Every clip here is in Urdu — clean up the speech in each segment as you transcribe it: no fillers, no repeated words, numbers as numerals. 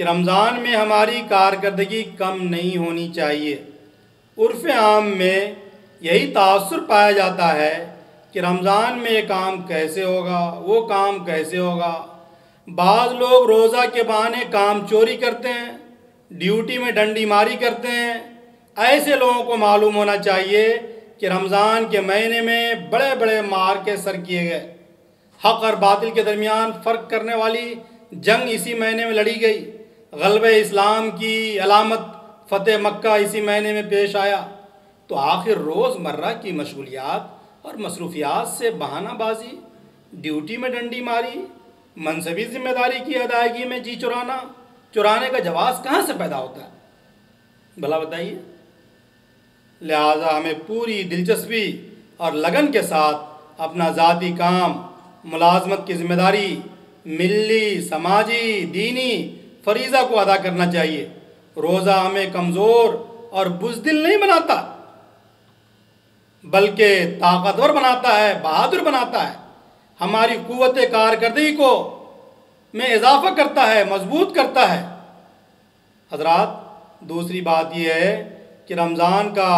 کہ رمضان میں ہماری کارکردگی کم نہیں ہونی چاہیے۔ عرف عام میں یہی تاثر پایا جاتا ہے کہ رمضان میں یہ کام کیسے ہوگا، وہ کام کیسے ہوگا۔ بعض لوگ روزہ کے بہانے کام چوری کرتے ہیں، ڈیوٹی میں ڈنڈی ماری کرتے ہیں۔ ایسے لوگوں کو معلوم ہونا چاہیے کہ رمضان کے مہینے میں بڑے بڑے معرکے سر کیے گئے، حق اور باطل کے درمیان فرق کرنے والی جنگ اسی مہینے میں لڑی گئی، غلبہ اسلام کی علامت فتح مکہ اسی مہینے میں پیش آیا۔ تو آخر روز مرہ کی مشغولیات اور مصروفیات سے بہانہ بازی، ڈیوٹی میں ڈنڈی ماری، منصبی ذمہ داری کی ادائیگی میں جی چرانے کا جواز کہاں سے پیدا ہوتا ہے؟ بھلا بتائیے۔ لہٰذا ہمیں پوری دلچسپی اور لگن کے ساتھ اپنا ذاتی کام، ملازمت کی ذمہ داری، ملی، سماجی، دینی فریضہ کو ادا کرنا چاہیے۔ روزہ ہمیں کمزور اور بزدل نہیں بناتا، بلکہ طاقتور بناتا ہے، بہادر بناتا ہے، ہماری قوت کارکردگی کو میں اضافہ کرتا ہے، مضبوط کرتا ہے۔ حضرات، دوسری بات یہ ہے کہ رمضان کا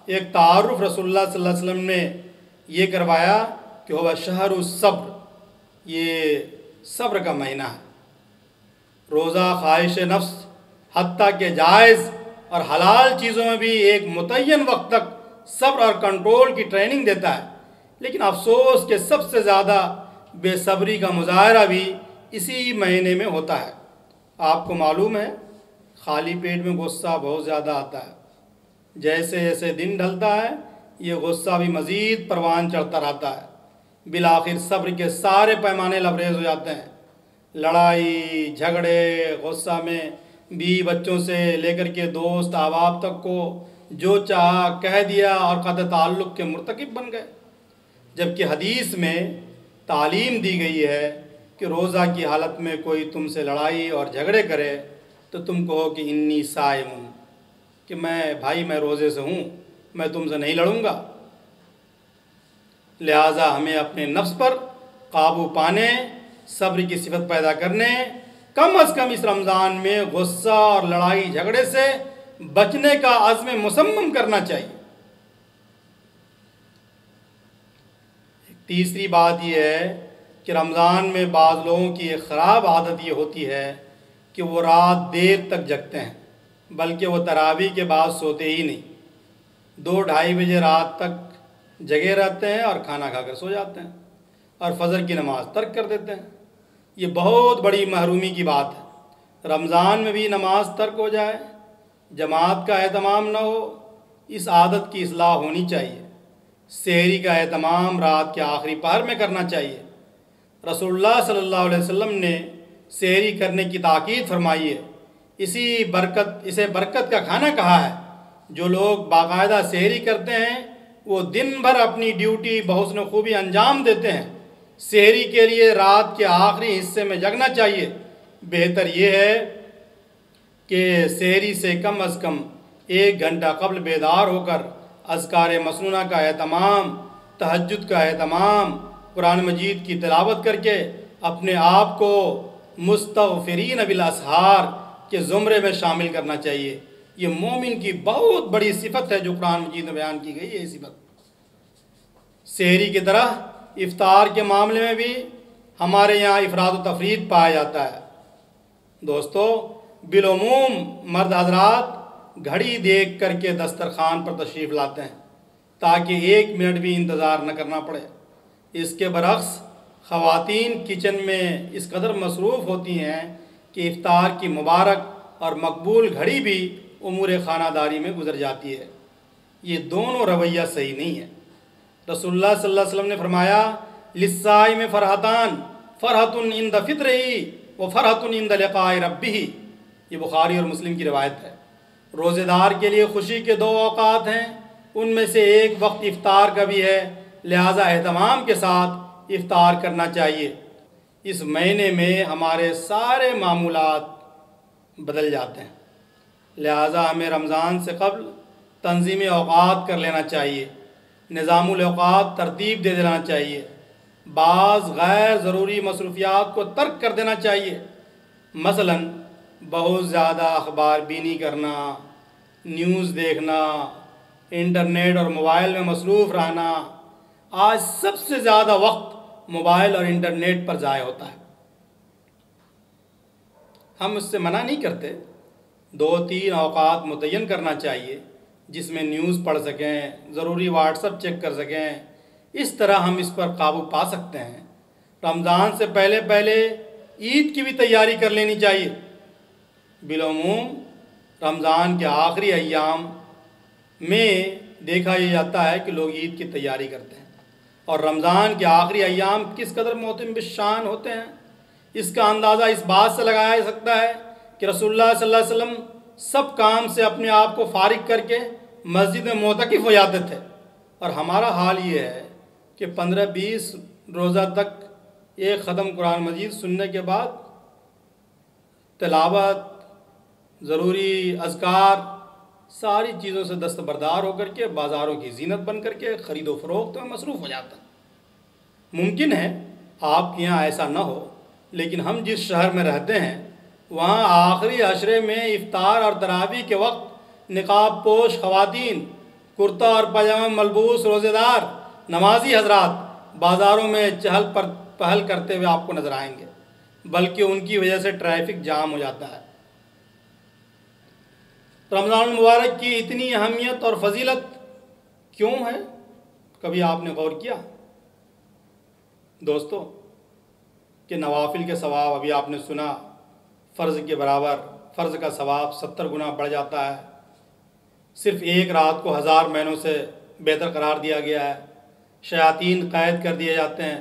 ایک تعارف رسول اللہ صلی اللہ علیہ وسلم نے یہ کروایا کہ وہ شہر الصبر، یہ صبر کا مہینہ ہے۔ روزہ خواہش نفس حتیٰ کہ جائز اور حلال چیزوں میں بھی ایک متعین وقت تک صبر اور کنٹرول کی ٹریننگ دیتا ہے، لیکن افسوس کہ سب سے زیادہ بے صبری کا مظاہرہ بھی اسی مہینے میں ہوتا ہے۔ آپ کو معلوم ہے، خالی پیٹ میں غصہ بہت زیادہ آتا ہے، جیسے جیسے دن ڈھلتا ہے یہ غصہ بھی مزید پروان چڑھتا رہتا ہے، بالآخر صبر کے سارے پیمانے لبریز ہو جاتے ہیں۔ لڑائی جھگڑے، غصہ میں بیوی بچوں سے لے کر کے دوست احباب تک کو جو چاہا کہہ دیا اور قطع تعلق کے مرتکب بن گئے، جبکہ حدیث میں تعلیم دی گئی ہے کہ روزہ کی حالت میں کوئی تم سے لڑائی اور جھگڑے کرے تو تم کہو کہ انی صائم ہوں، کہ میں روزے سے ہوں، میں تم سے نہیں لڑوں گا۔ لہٰذا ہمیں اپنے نفس پر قابو پانے، صبر کی صفت پیدا کرنے، کم از کم اس رمضان میں غصہ اور لڑائی جھگڑے سے بچنے کا عزم مصمم کرنا چاہیے۔ تیسری بات یہ ہے کہ رمضان میں بعض لوگوں کی ایک خراب عادت یہ ہوتی ہے کہ وہ رات دیر تک جگتے ہیں، بلکہ وہ تراویح کے بعد سوتے ہی نہیں، 2-2:30 بجے رات تک جگے رہتے ہیں اور کھانا کھا کر سو جاتے ہیں اور فجر کی نماز ترک کر دیتے ہیں۔ یہ بہت بڑی محرومی کی بات ہے۔ رمضان میں بھی نماز ترک ہو جائے، جماعت کا اہتمام نہ ہو، اس عادت کی اصلاح ہونی چاہیے۔ سحری کا اہتمام رات کے آخری پہر میں کرنا چاہیے۔ رسول اللہ صلی اللہ علیہ وسلم نے سحری کرنے کی تاکید فرمائی ہے، اسے برکت کا کھانا کہا ہے۔ جو لوگ باقاعدہ سحری کرتے ہیں وہ دن بھر اپنی ڈیوٹی بحسن خوبی انجام دیتے ہیں۔ سحری کے لیے رات کے آخری حصے میں جگنا چاہیے۔ بہتر یہ ہے کہ سحری سے کم از کم 1 گھنٹہ قبل بیدار ہو کر اذکار مسنونہ کا اہتمام، تہجد کا اہتمام، قرآن مجید کی تلاوت کر کے اپنے آپ کو مستغفرین بالاسحار کے زمرے میں شامل کرنا چاہیے۔ یہ مومن کی بہت بڑی صفت ہے جو قرآن مجید میں بیان کی گئی ہے۔ یہ صفت سحری کی طرح افطار کے معاملے میں بھی ہمارے یہاں افراد و تفرید پایا جاتا ہے۔ دوستو، بالعموم مرد حضرات گھڑی دیکھ کر کے دسترخوان پر تشریف لاتے ہیں تاکہ 1 منٹ بھی انتظار نہ کرنا پڑے۔ اس کے برعکس خواتین کچن میں اس قدر مصروف ہوتی ہیں کہ افطار کی مبارک اور مقبول گھڑی بھی امور خانہ داری میں گزر جاتی ہے۔ یہ دونوں رویہ صحیح نہیں ہے۔ رسول اللہ صلی اللہ علیہ وسلم نے فرمایا، للصائم فرحتان، فرحۃ عند فطرہ و فرحۃ عند لقاء ربہ۔ یہ بخاری اور مسلم کی روایت ہے۔ روزے دار کے لیے خوشی کے 2 اوقات ہیں، ان میں سے ایک وقت افطار کا بھی ہے، لہٰذا اہتمام کے ساتھ افطار کرنا چاہیے۔ اس مہینے میں ہمارے سارے معمولات بدل جاتے ہیں، لہٰذا ہمیں رمضان سے قبل تنظیم اوقات کر لینا چاہیے، نظام الاوقات ترتیب دے دینا چاہیے، بعض غیر ضروری مصروفیات کو ترک کر دینا چاہیے۔ مثلا بہت زیادہ اخبار بینی کرنا، نیوز دیکھنا، انٹرنیٹ اور موبائل میں مصروف رہنا، آج سب سے زیادہ وقت موبائل اور انٹرنیٹ پر ضائع ہوتا ہے۔ ہم اس سے منع نہیں کرتے، 2-3 اوقات متعین کرنا چاہیے جس میں نیوز پڑھ سکیں، ضروری واٹس ایپ چیک کر سکیں، اس طرح ہم اس پر قابو پا سکتے ہیں۔ رمضان سے پہلے عید کی بھی تیاری کر لینی چاہیے۔ بالعموم رمضان کے آخری ایام میں دیکھا یہ جاتا ہے کہ لوگ عید کی تیاری کرتے ہیں، اور رمضان کے آخری ایام کس قدر معتم بالشان ہوتے ہیں اس کا اندازہ اس بات سے لگایا جا سکتا ہے کہ رسول اللہ صلی اللہ علیہ وسلم سب کام سے اپنے آپ کو فارغ کر کے مسجد میں معتکف ہو جاتے تھے، اور ہمارا حال یہ ہے کہ 15-20 روزہ تک ایک ختم قرآن مجید سننے کے بعد تلاوت، ضروری اذکار، ساری چیزوں سے دستبردار ہو کر کے بازاروں کی زینت بن کر کے خرید و فروخت میں مصروف ہو جاتا ہے۔ ممکن ہے آپ کے یہاں ایسا نہ ہو، لیکن ہم جس شہر میں رہتے ہیں وہاں آخری عشرے میں افطار اور تراویح کے وقت نقاب پوش خواتین، کرتا اور پاجامہ ملبوس روزے دار نمازی حضرات بازاروں میں چہل پہل کرتے ہوئے آپ کو نظر آئیں گے، بلکہ ان کی وجہ سے ٹریفک جام ہو جاتا ہے۔ رمضان المبارک کی اتنی اہمیت اور فضیلت کیوں ہے؟ کبھی آپ نے غور کیا دوستو کہ نوافل کے ثواب، ابھی آپ نے سنا، فرض کے برابر، فرض کا ثواب 70 گنا بڑھ جاتا ہے۔ صرف ایک رات کو 1000 مہینوں سے بہتر قرار دیا گیا ہے۔ شیاطین قید کر دیے جاتے ہیں،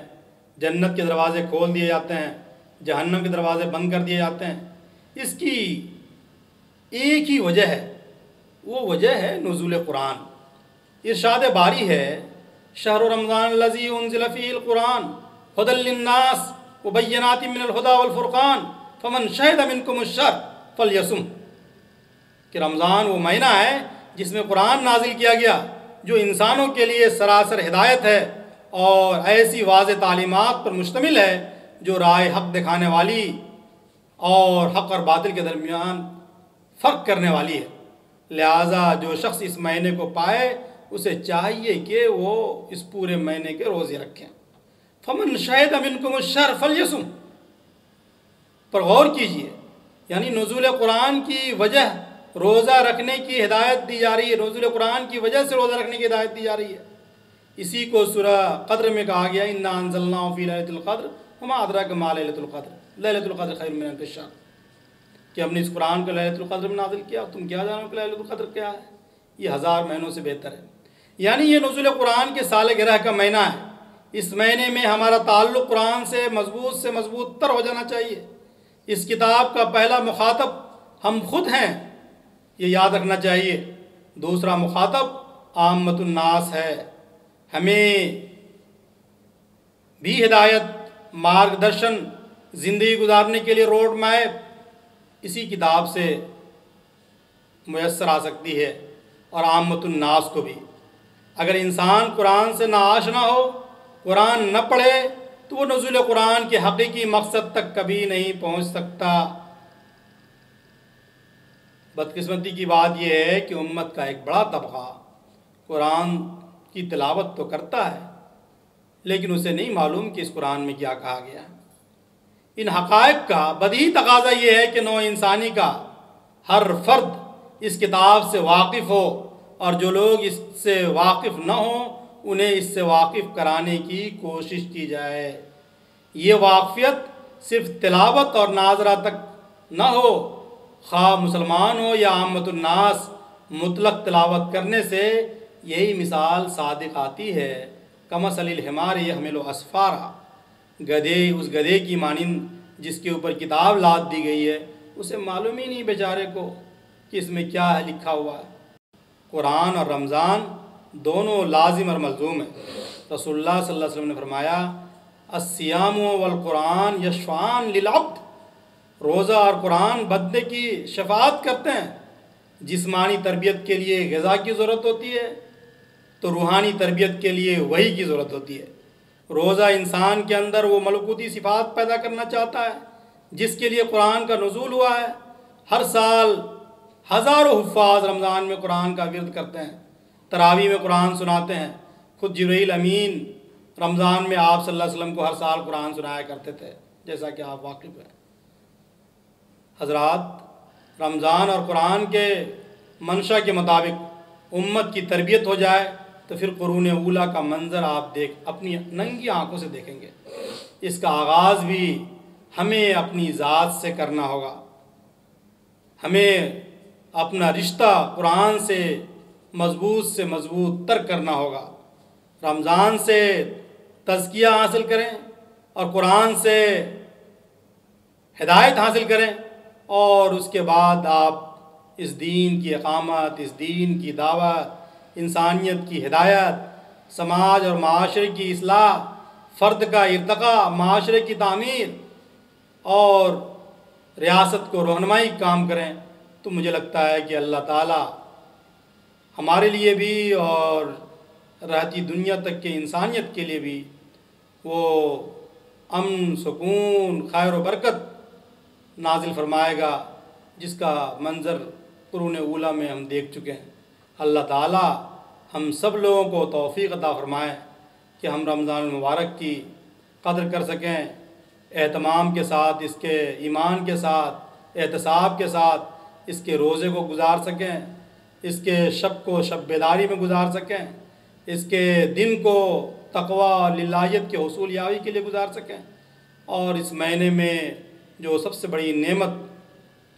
جنت کے دروازے کھول دیے جاتے ہیں، جہنم کے دروازے بند کر دیے جاتے ہیں۔ اس کی ایک ہی وجہ ہے، وہ وجہ ہے نزول قرآن۔ ارشاد باری ہے، شہر رمضان الذی انزل فیہ القرآن ھدی للناس وبینات من الھدی والفرقان فمن شہد منکم الشہر فلیصم، کہ رمضان وہ مہینہ ہے جس میں قرآن نازل کیا گیا جو انسانوں کے لیے سراسر ہدایت ہے اور ایسی واضح تعلیمات پر مشتمل ہے جو راہ حق دکھانے والی اور حق اور باطل کے درمیان فرق کرنے والی ہے۔ لہٰذا جو شخص اس مہینے کو پائے اسے چاہیے کہ وہ اس پورے مہینے کے روزے رکھیں۔ فمن شہد منکم الشہر فلیصم پر غور کیجئے، یعنی نزول قرآن کی وجہ روزہ رکھنے کی ہدایت دی جا رہی ہے، نزول قرآن کی وجہ سے روزہ رکھنے کی ہدایت دی جا رہی ہے۔ اسی کو سورہ قدر میں کہا گیا، انا انزلناہ فی لیلۃ القدر وما ادراک ما لیلۃ القدر لیلۃ القدر خیر من الف شہر، کہ ہم نے اس قرآن کو لیلۃ القدر میں نازل کیا، تم کیا جانو کہ لیلۃ القدر کیا ہے؟ یہ 1000 مہینوں سے بہتر ہے۔ یعنی یہ نزول قرآن کے سالگرہ کا مہینہ ہے۔ اس مہینے میں ہمارا تعلق قرآن سے مضبوط تر ہو جانا چاہیے۔ اس کتاب کا پہلا مخاطب ہم خود ہیں، یہ یاد رکھنا چاہیے۔ دوسرا مخاطب عامۃ الناس ہے۔ ہمیں بھی ہدایت، مارگ درشن، زندگی گزارنے کے لیے روڈ میپ اسی کتاب سے میسر آ سکتی ہے، اور عامۃ الناس کو بھی۔ اگر انسان قرآن سے ناآشنا ہو، قرآن نہ پڑھے، تو وہ نزول قرآن کے حقیقی مقصد تک کبھی نہیں پہنچ سکتا۔ بدقسمتی کی بات یہ ہے کہ امت کا ایک بڑا طبقہ قرآن کی تلاوت تو کرتا ہے، لیکن اسے نہیں معلوم کہ اس قرآن میں کیا کہا گیا ہے۔ ان حقائق کا بدیہی تقاضا یہ ہے کہ نوع انسانی کا ہر فرد اس کتاب سے واقف ہو، اور جو لوگ اس سے واقف نہ ہوں انہیں اس سے واقف کرانے کی کوشش کی جائے۔ یہ واقفیت صرف تلاوت اور ناظرہ تک نہ ہو، خواہ مسلمان ہو یا عامۃ الناس، مطلق تلاوت کرنے سے یہی مثال صادق آتی ہے، کمثل الحمار یحمل اسفارا، اس گدھے کی مانند جس کے اوپر کتاب لاد دی گئی ہے، اسے معلوم ہی نہیں بیچارے کو کہ اس میں کیا ہے لکھا ہوا ہے۔ قرآن اور رمضان دونوں لازم اور ملزوم ہیں۔ رسول اللہ صلی اللہ علیہ وسلم نے فرمایا، الصیام والقرآن یشفعان للعبد، روزہ اور قرآن بندے کی شفاعت کرتے ہیں۔ جسمانی تربیت کے لیے غذا کی ضرورت ہوتی ہے تو روحانی تربیت کے لیے وحی کی ضرورت ہوتی ہے۔ روزہ انسان کے اندر وہ ملکوتی صفات پیدا کرنا چاہتا ہے جس کے لیے قرآن کا نزول ہوا ہے، ہر سال ہزاروں حفاظ رمضان میں قرآن کا ورد کرتے ہیں، تراویح میں قرآن سناتے ہیں۔ خود جبرائیل امین رمضان میں آپ صلی اللہ علیہ وسلم کو ہر سال قرآن سنایا کرتے تھے، جیسا کہ آپ واقف ہیں۔ حضرات، رمضان اور قرآن کے منشا کے مطابق امت کی تربیت ہو جائے تو پھر قرون اولیٰ کا منظر آپ اپنی ننگی آنکھوں سے دیکھیں گے۔ اس کا آغاز بھی ہمیں اپنی ذات سے کرنا ہوگا۔ ہمیں اپنا رشتہ قرآن سے مضبوط تر کرنا ہوگا۔ رمضان سے تزکیہ حاصل کریں اور قرآن سے ہدایت حاصل کریں، اور اس کے بعد آپ اس دین کی اقامت، اس دین کی دعوت، انسانیت کی ہدایت، سماج اور معاشرے کی اصلاح، فرد کا ارتقاء، معاشرے کی تعمیر اور ریاست کو رہنمائی کام کریں، تو مجھے لگتا ہے کہ اللہ تعالیٰ ہمارے لیے بھی اور رہتی دنیا تک کے انسانیت کے لیے بھی وہ امن، سکون، خیر و برکت نازل فرمائے گا، جس کا منظر قرون اولیٰ میں ہم دیکھ چکے ہیں۔ اللہ تعالیٰ ہم سب لوگوں کو توفیق عطا فرمائے کہ ہم رمضان المبارک کی قدر کر سکیں، اہتمام کے ساتھ، اس کے ایمان کے ساتھ، احتساب کے ساتھ اس کے روزے کو گزار سکیں، اس کے شب کو شب بیداری میں گزار سکیں، اس کے دن کو تقوی للہیت کے حصول یابی کے لیے گزار سکیں، اور اس مہینے میں جو سب سے بڑی نعمت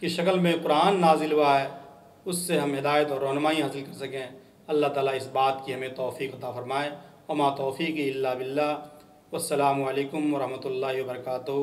کی شکل میں قرآن نازل ہوا ہے اس سے ہم ہدایت اور رہنمائی حاصل کر سکیں۔ اللہ تعالیٰ اس بات کی ہمیں توفیق عطا فرمائے۔ وما توفیقی الا باللہ۔ والسلام علیکم ورحمۃ اللہ وبرکاتہ۔